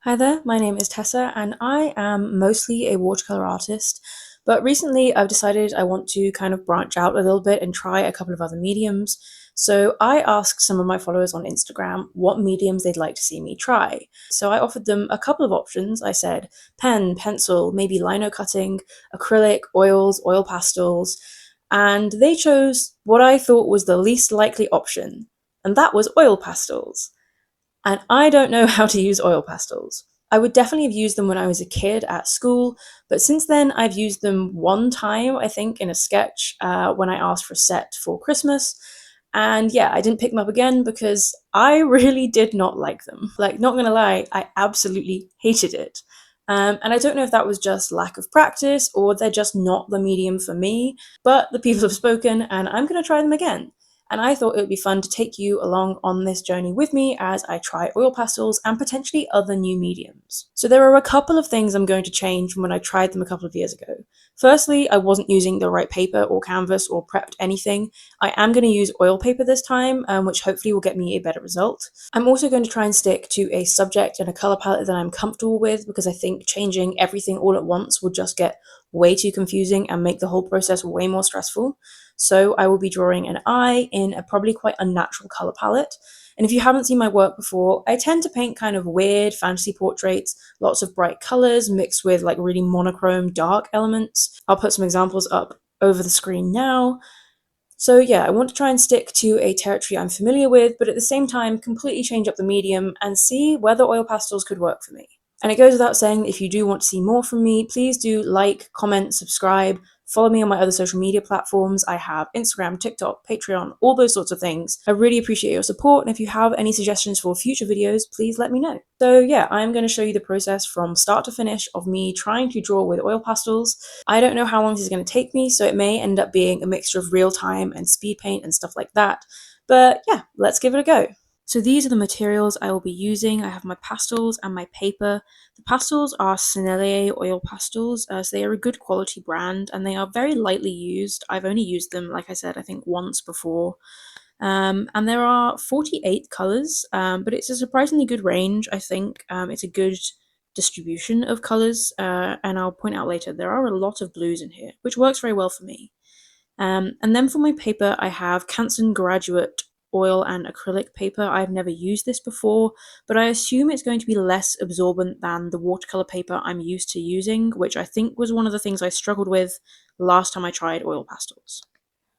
Hi there, my name is Tessa and I am mostly a watercolor artist, but recently I've decided I want to kind of branch out a little bit and try a couple of other mediums. So I asked some of my followers on Instagram what mediums they'd like to see me try. So I offered them a couple of options. I said pen, pencil, maybe lino cutting, acrylic, oils, oil pastels, and they chose what I thought was the least likely option, and that was oil pastels. And I don't know how to use oil pastels. I would definitely have used them when I was a kid at school, but since then I've used them one time, I think, in a sketch when I asked for a set for Christmas. And yeah, I didn't pick them up again because I really did not like them. Like, not gonna lie, I absolutely hated it. And I don't know if that was just lack of practice or they're just not the medium for me, but the people have spoken and I'm gonna try them again. And I thought it would be fun to take you along on this journey with me as I try oil pastels and potentially other new mediums. So there are a couple of things I'm going to change from when I tried them a couple of years ago. Firstly, I wasn't using the right paper or canvas or prepped anything. I am going to use oil paper this time, which hopefully will get me a better result. I'm also going to try and stick to a subject and a colour palette that I'm comfortable with because I think changing everything all at once will just get way too confusing and make the whole process way more stressful. So I will be drawing an eye in a probably quite unnatural colour palette. And if you haven't seen my work before, I tend to paint kind of weird fantasy portraits, lots of bright colours mixed with like really monochrome dark elements. I'll put some examples up over the screen now. So yeah, I want to try and stick to a territory I'm familiar with, but at the same time completely change up the medium and see whether oil pastels could work for me. And it goes without saying that if you do want to see more from me, please do like, comment, subscribe, follow me on my other social media platforms. I have Instagram, TikTok, Patreon, all those sorts of things. I really appreciate your support, and if you have any suggestions for future videos, please let me know. So yeah, I'm going to show you the process from start to finish of me trying to draw with oil pastels. I don't know how long this is going to take me, so it may end up being a mixture of real time and speed paint and stuff like that. But yeah, let's give it a go. So these are the materials I will be using. I have my pastels and my paper. The pastels are Sennelier Oil Pastels, so they are a good quality brand and they are very lightly used. I've only used them, like I said, I think once before. And there are 48 colours, but it's a surprisingly good range, I think. It's a good distribution of colours, and I'll point out later there are a lot of blues in here, which works very well for me. And then for my paper, I have Canson Graduate oil and acrylic paper. I've never used this before, but I assume it's going to be less absorbent than the watercolor paper I'm used to using, which I think was one of the things I struggled with last time I tried oil pastels.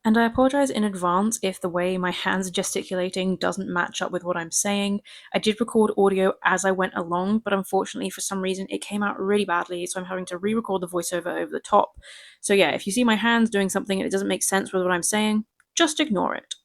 And I apologize in advance if the way my hands are gesticulating doesn't match up with what I'm saying. I did record audio as I went along, but unfortunately, for some reason, it came out really badly, so I'm having to re record the voiceover over the top. So, yeah, if you see my hands doing something and it doesn't make sense with what I'm saying, just ignore it.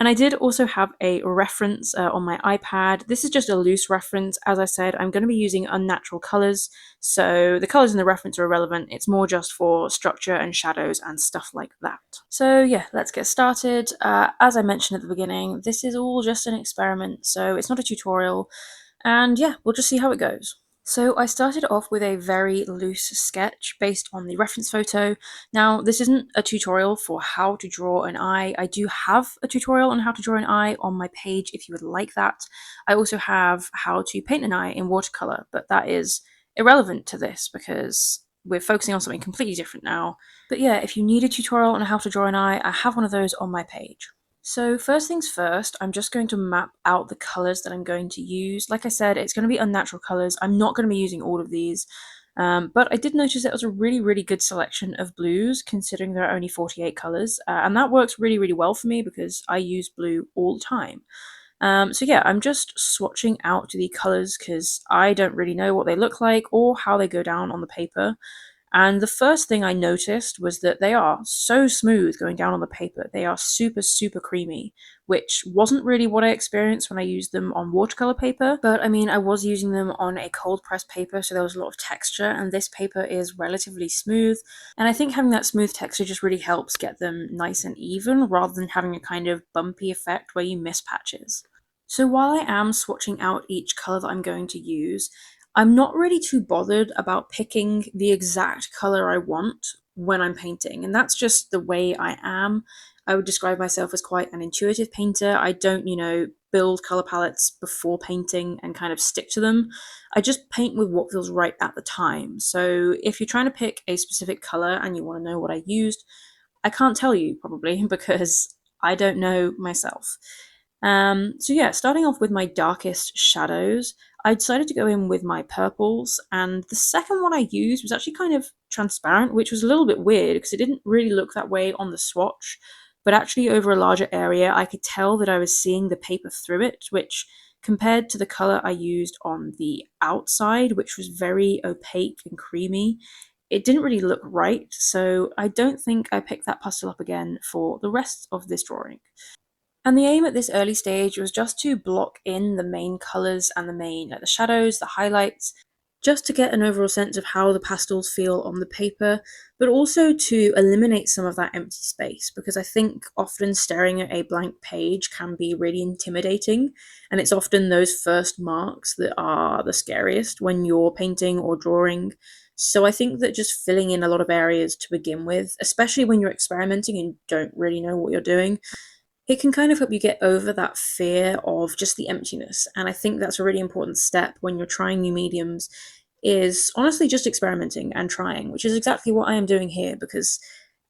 And I did also have a reference on my iPad. This is just a loose reference. As I said, I'm going to be using unnatural colors. So the colors in the reference are irrelevant. It's more just for structure and shadows and stuff like that. So yeah, let's get started. As I mentioned at the beginning, this is all just an experiment. So it's not a tutorial. And yeah, we'll just see how it goes. So I started off with a very loose sketch based on the reference photo. Now, this isn't a tutorial for how to draw an eye. I do have a tutorial on how to draw an eye on my page if you would like that. I also have how to paint an eye in watercolor, but that is irrelevant to this because we're focusing on something completely different now. But yeah, if you need a tutorial on how to draw an eye, I have one of those on my page. So first things first, I'm just going to map out the colours that I'm going to use. Like I said, it's going to be unnatural colours. I'm not going to be using all of these. But I did notice it was a really, really good selection of blues, considering there are only 48 colours. And that works really, really well for me because I use blue all the time. So yeah, I'm just swatching out the colours because I don't really know what they look like or how they go down on the paper. And the first thing I noticed was that they are so smooth going down on the paper. They are super, super creamy, which wasn't really what I experienced when I used them on watercolor paper. But I mean, I was using them on a cold press paper, so there was a lot of texture, and this paper is relatively smooth. And I think having that smooth texture just really helps get them nice and even rather than having a kind of bumpy effect where you miss patches. So while I am swatching out each color that I'm going to use, I'm not really too bothered about picking the exact color I want when I'm painting, and that's just the way I am. I would describe myself as quite an intuitive painter. I don't, build color palettes before painting and kind of stick to them. I just paint with what feels right at the time. So if you're trying to pick a specific color and you want to know what I used, I can't tell you probably because I don't know myself. So yeah, starting off with my darkest shadows, I decided to go in with my purples, and the second one I used was actually kind of transparent, which was a little bit weird because it didn't really look that way on the swatch. But actually, over a larger area, I could tell that I was seeing the paper through it, which compared to the color I used on the outside, which was very opaque and creamy, it didn't really look right. So I don't think I picked that pastel up again for the rest of this drawing. And the aim at this early stage was just to block in the main colours and the shadows, the highlights, just to get an overall sense of how the pastels feel on the paper, but also to eliminate some of that empty space, because I think often staring at a blank page can be really intimidating, and it's often those first marks that are the scariest when you're painting or drawing. So I think that just filling in a lot of areas to begin with, especially when you're experimenting and don't really know what you're doing, it can kind of help you get over that fear of just the emptiness. And I think that's a really important step when you're trying new mediums, is honestly just experimenting and trying, which is exactly what I am doing here because,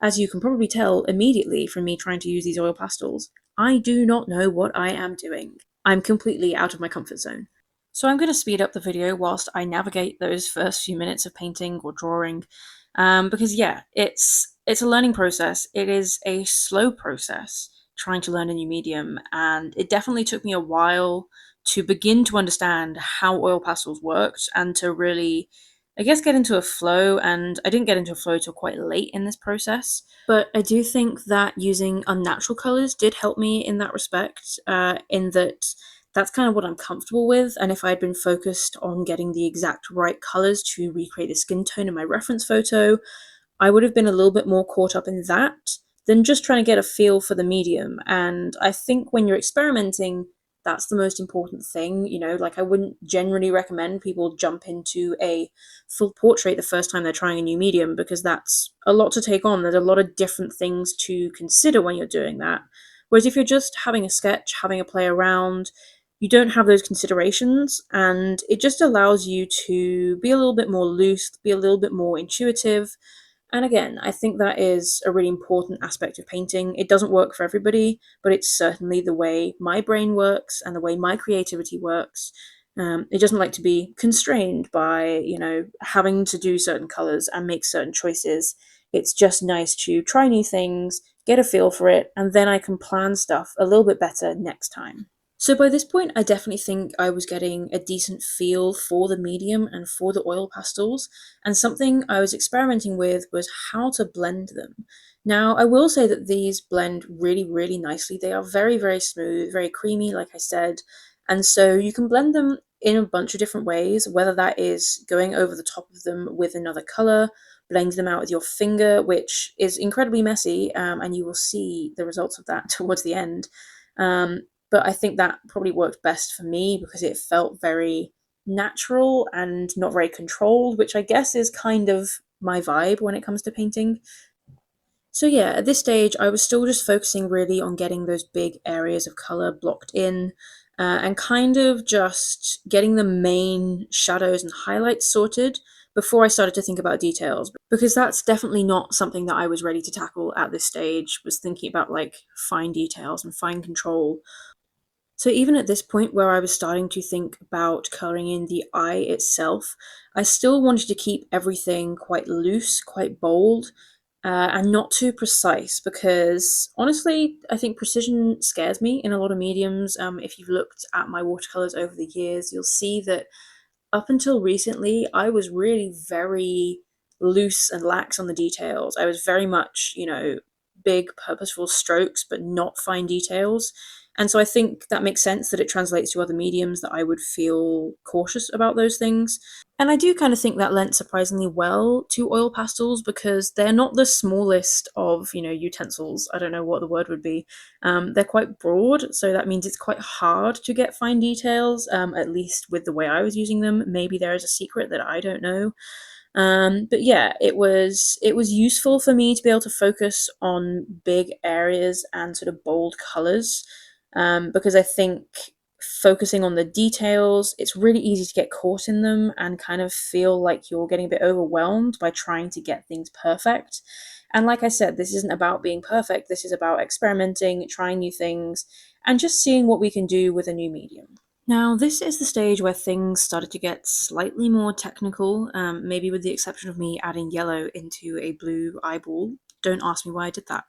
as you can probably tell immediately from me trying to use these oil pastels, I do not know what I am doing. I'm completely out of my comfort zone. So I'm going to speed up the video whilst I navigate those first few minutes of painting or drawing, because yeah, it's a learning process. It is a slow process trying to learn a new medium, and it definitely took me a while to begin to understand how oil pastels worked and to really, I guess, get into a flow. And I didn't get into a flow till quite late in this process, but I do think that using unnatural colors did help me in that respect, in that that's kind of what I'm comfortable with. And if I'd been focused on getting the exact right colors to recreate the skin tone in my reference photo, I would have been a little bit more caught up in that than just trying to get a feel for the medium. And I think when you're experimenting, that's the most important thing. Like, I wouldn't generally recommend people jump into a full portrait the first time they're trying a new medium, because that's a lot to take on. There's a lot of different things to consider when you're doing that. Whereas if you're just having a sketch, having a play around, you don't have those considerations, and it just allows you to be a little bit more loose, be a little bit more intuitive. And again, I think that is a really important aspect of painting. It doesn't work for everybody, but it's certainly the way my brain works and the way my creativity works. It doesn't like to be constrained by, having to do certain colors and make certain choices. It's just nice to try new things, get a feel for it, and then I can plan stuff a little bit better next time. So by this point, I definitely think I was getting a decent feel for the medium and for the oil pastels, and something I was experimenting with was how to blend them. Now, I will say that these blend really, really nicely. They are very, very smooth, very creamy, like I said, and so you can blend them in a bunch of different ways, whether that is going over the top of them with another color, blending them out with your finger, which is incredibly messy, and you will see the results of that towards the end. Um, but I think that probably worked best for me because it felt very natural and not very controlled, which I guess is kind of my vibe when it comes to painting. So yeah, at this stage, I was still just focusing really on getting those big areas of color blocked in, and kind of just getting the main shadows and highlights sorted before I started to think about details, because that's definitely not something that I was ready to tackle at this stage, was thinking about like fine details and fine control. So even at this point where I was starting to think about colouring in the eye itself, I still wanted to keep everything quite loose, quite bold, and not too precise, because honestly, I think precision scares me in a lot of mediums. If you've looked at my watercolours over the years, you'll see that up until recently, I was really very loose and lax on the details. I was very much, big, purposeful strokes, but not fine details. And so I think that makes sense that it translates to other mediums that I would feel cautious about those things. And I do kind of think that lent surprisingly well to oil pastels because they're not the smallest of, utensils. I don't know what the word would be. They're quite broad, so that means it's quite hard to get fine details, at least with the way I was using them. Maybe there is a secret that I don't know. But yeah, it was useful for me to be able to focus on big areas and sort of bold colors. because I think focusing on the details, it's really easy to get caught in them and kind of feel like you're getting a bit overwhelmed by trying to get things perfect. And like I said, this isn't about being perfect, this is about experimenting, trying new things, and just seeing what we can do with a new medium. Now, this is the stage where things started to get slightly more technical, maybe with the exception of me adding yellow into a blue eyeball. Don't ask me why I did that.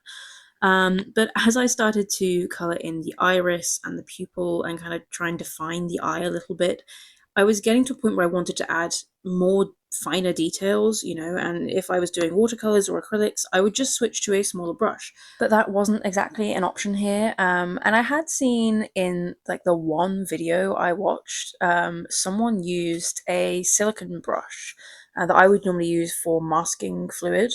But as I started to colour in the iris and the pupil and kind of try and define the eye a little bit, I was getting to a point where I wanted to add more finer details, and if I was doing watercolors or acrylics, I would just switch to a smaller brush. But that wasn't exactly an option here. And I had seen in like the one video I watched, someone used a silicone brush that I would normally use for masking fluid,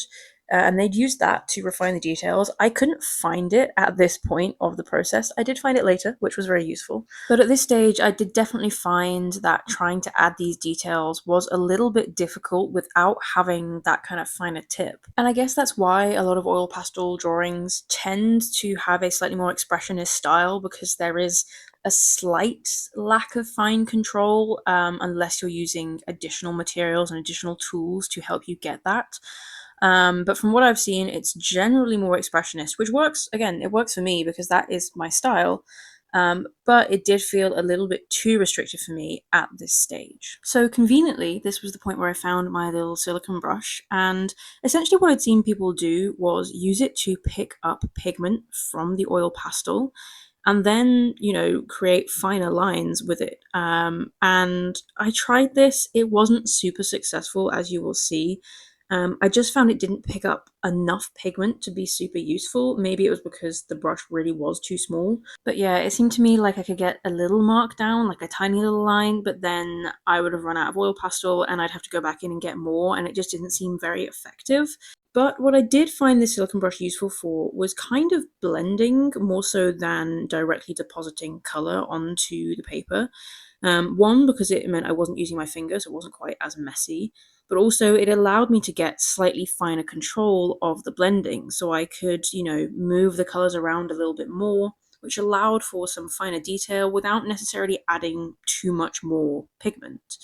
and they'd used that to refine the details. I couldn't find it at this point of the process. I did find it later, which was very useful. But at this stage, I did definitely find that trying to add these details was a little bit difficult without having that kind of finer tip. And I guess that's why a lot of oil pastel drawings tend to have a slightly more expressionist style, because there is a slight lack of fine control, unless you're using additional materials and additional tools to help you get that. But from what I've seen, it's generally more expressionist, which works. Again, it works for me because that is my style. But it did feel a little bit too restrictive for me at this stage. So conveniently, this was the point where I found my little silicone brush, and essentially what I'd seen people do was use it to pick up pigment from the oil pastel and then, create finer lines with it. And I tried this, it wasn't super successful, as you will see. I just found it didn't pick up enough pigment to be super useful. Maybe it was because the brush really was too small. But yeah, it seemed to me like I could get a little mark down, like a tiny little line, but then I would have run out of oil pastel and I'd have to go back in and get more, and it just didn't seem very effective. But what I did find this silicone brush useful for was kind of blending more so than directly depositing colour onto the paper. One, because it meant I wasn't using my finger, so it wasn't quite as messy, but also it allowed me to get slightly finer control of the blending, so I could, move the colours around a little bit more, which allowed for some finer detail without necessarily adding too much more pigment.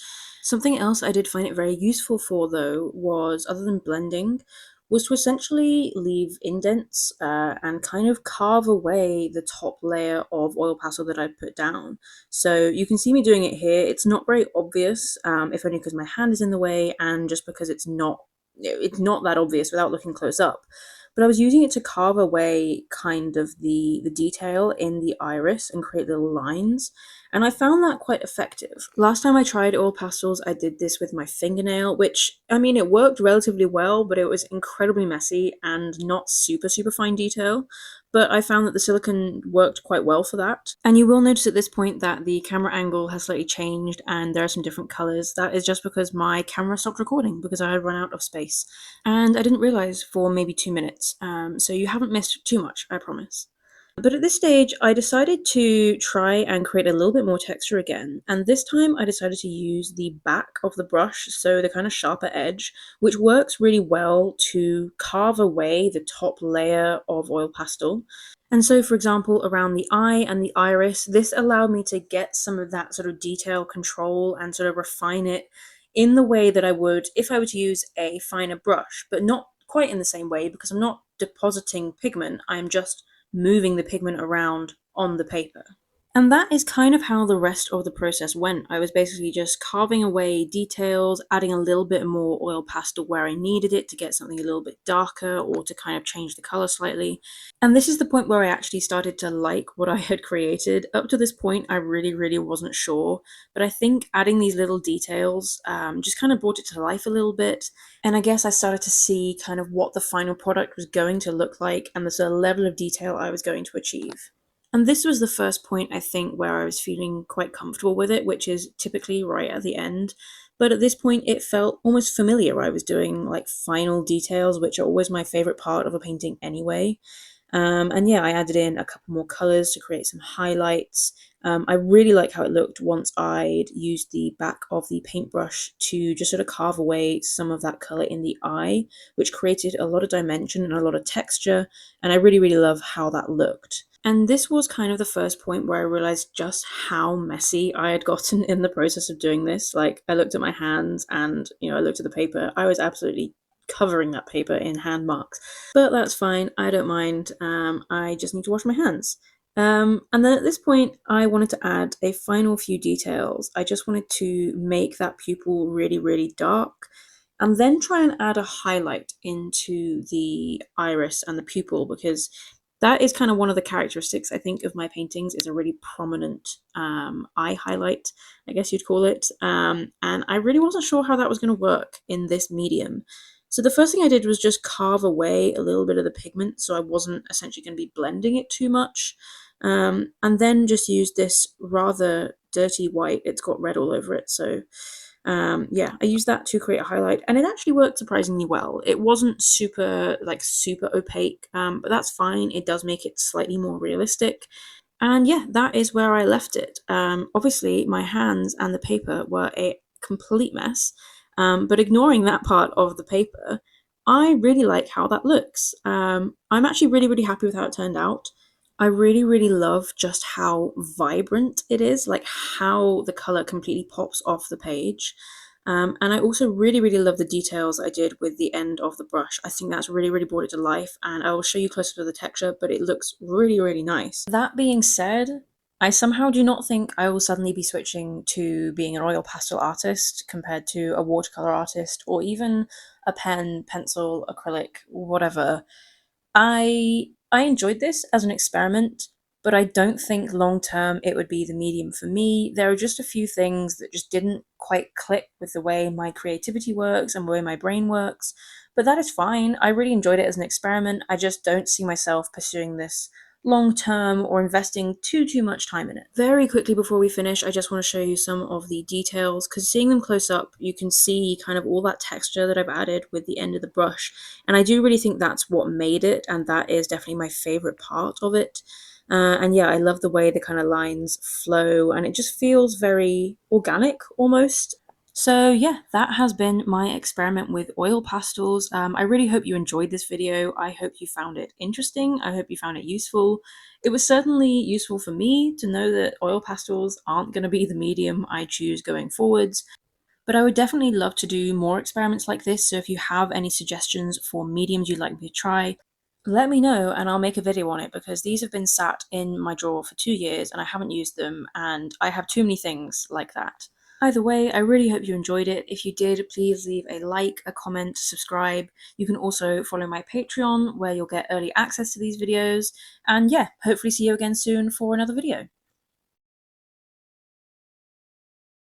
Something else I did find it very useful for, though, was, other than blending, was to essentially leave indents and kind of carve away the top layer of oil pastel that I'd put down. So you can see me doing it here. It's not very obvious, if only because my hand is in the way and just because it's not that obvious without looking close up. But I was using it to carve away kind of the detail in the iris and create little lines, and I found that quite effective. Last time I tried oil pastels, I did this with my fingernail, which, I mean, it worked relatively well, but it was incredibly messy and not super, super fine detail. But I found that the silicone worked quite well for that. And you will notice at this point that the camera angle has slightly changed and there are some different colours. That is just because my camera stopped recording because I had run out of space. And I didn't realise for maybe 2 minutes. So you haven't missed too much, I promise. But at this stage, I decided to try and create a little bit more texture again, and this time I decided to use the back of the brush, so the kind of sharper edge, which works really well to carve away the top layer of oil pastel. And so, for example, around the eye and the iris, this allowed me to get some of that sort of detail control and sort of refine it in the way that I would if I were to use a finer brush, but not quite in the same way because I'm not depositing pigment, I'm just moving the pigment around on the paper. And that is kind of how the rest of the process went. I was basically just carving away details, adding a little bit more oil pastel where I needed it to get something a little bit darker or to kind of change the colour slightly. And this is the point where I actually started to like what I had created. Up to this point, I really, really wasn't sure, but I think adding these little details just kind of brought it to life a little bit. And I guess I started to see kind of what the final product was going to look like and the sort of level of detail I was going to achieve. And this was the first point, I think, where I was feeling quite comfortable with it, which is typically right at the end. But at this point, it felt almost familiar. I was doing like final details, which are always my favourite part of a painting anyway. And yeah, I added in a couple more colours to create some highlights. I really like how it looked once I'd used the back of the paintbrush to just sort of carve away some of that colour in the eye, which created a lot of dimension and a lot of texture, and I really, really love how that looked. And this was kind of the first point where I realized just how messy I had gotten in the process of doing this. Like, I looked at my hands and, I looked at the paper. I was absolutely covering that paper in hand marks. But that's fine. I don't mind. I just need to wash my hands. And then at this point, I wanted to add a final few details. I just wanted to make that pupil really, really dark and then try and add a highlight into the iris and the pupil because that is kind of one of the characteristics I think of my paintings is a really prominent eye highlight, I guess you'd call it. And I really wasn't sure how that was going to work in this medium. So the first thing I did was just carve away a little bit of the pigment so I wasn't essentially going to be blending it too much. And then just use this rather dirty white. It's got red all over it, so yeah, I used that to create a highlight, and it actually worked surprisingly well. It wasn't super opaque, but that's fine. It does make it slightly more realistic. And yeah, that is where I left it. Obviously, my hands and the paper were a complete mess, but ignoring that part of the paper, I really like how that looks. I'm actually really, really happy with how it turned out. I really, really love just how vibrant it is, like how the color completely pops off the page. And I also really, really love the details I did with the end of the brush. I think that's really, really brought it to life, and I will show you closer to the texture, but it looks really, really nice. That being said, I somehow do not think I will suddenly be switching to being an oil pastel artist compared to a watercolor artist or even a pen, pencil, acrylic, whatever. I enjoyed this as an experiment, but I don't think long term it would be the medium for me. There are just a few things that just didn't quite click with the way my creativity works and the way my brain works. But that is fine. I really enjoyed it as an experiment. I just don't see myself pursuing this long term or investing too much time in it. Very quickly before we finish, I just want to show you some of the details because seeing them close up, you can see kind of all that texture that I've added with the end of the brush. And I do really think that's what made it, and that is definitely my favorite part of it. And yeah, I love the way the kind of lines flow, and it just feels very organic almost. So yeah, that has been my experiment with oil pastels. I really hope you enjoyed this video. I hope you found it interesting. I hope you found it useful. It was certainly useful for me to know that oil pastels aren't going to be the medium I choose going forwards. But I would definitely love to do more experiments like this, so if you have any suggestions for mediums you'd like me to try, let me know and I'll make a video on it because these have been sat in my drawer for 2 years and I haven't used them and I have too many things like that. Either way, I really hope you enjoyed it. If you did, please leave a like, a comment, subscribe. You can also follow my Patreon where you'll get early access to these videos. And yeah, hopefully see you again soon for another video.